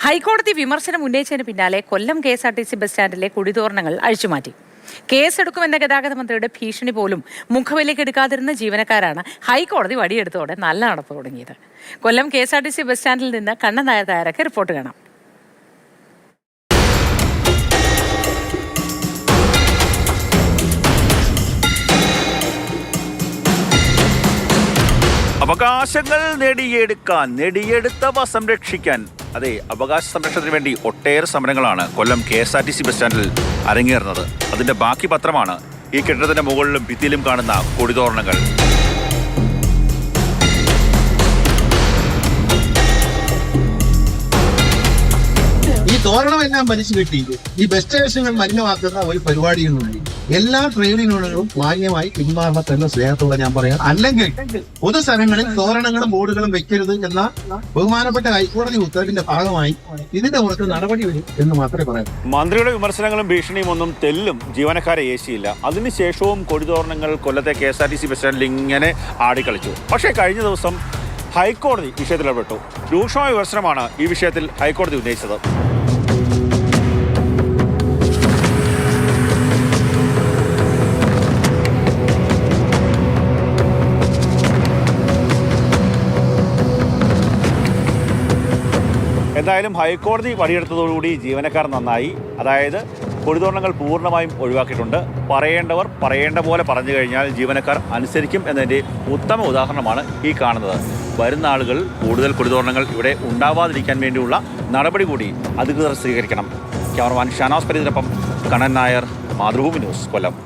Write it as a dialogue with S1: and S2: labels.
S1: ഹൈക്കോടതി വിമർശനം ഉന്നയിച്ചതിന് പിന്നാലെ കൊല്ലം KSRTC ബസ് സ്റ്റാൻഡിലെ കുടിതോരണങ്ങൾ അഴിച്ചുമാറ്റി. കേസെടുക്കുമെന്ന ഗതാഗത മന്ത്രിയുടെ ഭീഷണി പോലും മുഖവിലേക്കെടുക്കാതിരുന്ന ജീവനക്കാരാണ് ഹൈക്കോടതി വടിയെടുത്തോടെ നല്ല നടപ്പ് തുടങ്ങിയത്. കൊല്ലം KSRTC ബസ് സ്റ്റാൻഡിൽ നിന്ന് കണ്ണൻ നായർ തയ്യാറാക്കിയ റിപ്പോർട്ട് കാണാം.
S2: അവകാശങ്ങൾ നേടിയെടുത്തവ സംരക്ഷിക്കാൻ, അതെ, അവകാശ സംരക്ഷണത്തിന് വേണ്ടി ഒട്ടേറെ സമരങ്ങളാണ് കൊല്ലം KSRTC ബസ് സ്റ്റാൻഡിൽ അരങ്ങേറുന്നത്. അതിന്റെ ബാക്കി പത്രമാണ് ഈ കെട്ടിടത്തിന്റെ മുകളിലും ഭിത്തിയിലും കാണുന്ന കൊടിതോരണങ്ങൾ.
S3: ഈ തോരണമെല്ലാം വലിച്ചു കെട്ടി ഈ ബസ് സ്റ്റേഷനുകൾ മലിനമാക്കുന്ന ഒരു പരിപാടികളുണ്ട്. എല്ലാ ട്രേഡ് യൂണിയനുകളും മാന്യമായി പിന്മാറണമെന്ന സ്നേഹത്തോടെ ഞാൻ പറയാം. അല്ലെങ്കിൽ പൊതുസ്ഥലങ്ങളിൽ തോരണങ്ങളും ബോർഡുകളും വെക്കരുത് എന്ന ബഹുമാനപ്പെട്ട ഹൈക്കോടതി ഉത്തരവിന്റെ ഭാഗമായി ഇതിന്റെ പുറത്ത് നടപടി വരും എന്ന് മാത്രമേ പറയാം.
S2: മന്ത്രിയുടെ വിമർശനങ്ങളും ഭീഷണിയും ഒന്നും തെല്ലും ജീവനക്കാരെ ഏശിയില്ല. അതിനുശേഷവും കൊടിതോരണങ്ങൾ കൊല്ലത്തെ KSRTC ബസ് സ്റ്റാൻഡിൽ ഇങ്ങനെ ആടിക്കളിച്ചു. പക്ഷേ കഴിഞ്ഞ ദിവസം ഹൈക്കോടതി വിഷയത്തിൽ ഇടപെട്ടു. രൂക്ഷമായ വിമർശനമാണ് ഈ വിഷയത്തിൽ ഹൈക്കോടതി ഉന്നയിച്ചത്. എന്തായാലും ഹൈക്കോടതി വടിയെടുത്തതോടുകൂടി ജീവനക്കാർ നന്നായി. അതായത് കൊടിതോരണങ്ങൾ പൂർണ്ണമായും ഒഴിവാക്കിയിട്ടുണ്ട്. പറയേണ്ടവർ പറയേണ്ട പോലെ പറഞ്ഞു കഴിഞ്ഞാൽ ജീവനക്കാർ അനുസരിക്കും എന്നതിൻ്റെ ഉത്തമ ഉദാഹരണമാണ് ഈ കാണുന്നത്. വരുന്ന ആളുകൾ കൂടുതൽ കൊടിതോരണങ്ങൾ ഇവിടെ ഉണ്ടാവാതിരിക്കാൻ വേണ്ടിയുള്ള നടപടി കൂടി അധികൃതർ സ്വീകരിക്കണം. ക്യാമറമാൻ ഷാനാസ് പരീതിനൊപ്പം കണ്ണൻ നായർ, മാതൃഭൂമി ന്യൂസ്, കൊല്ലം.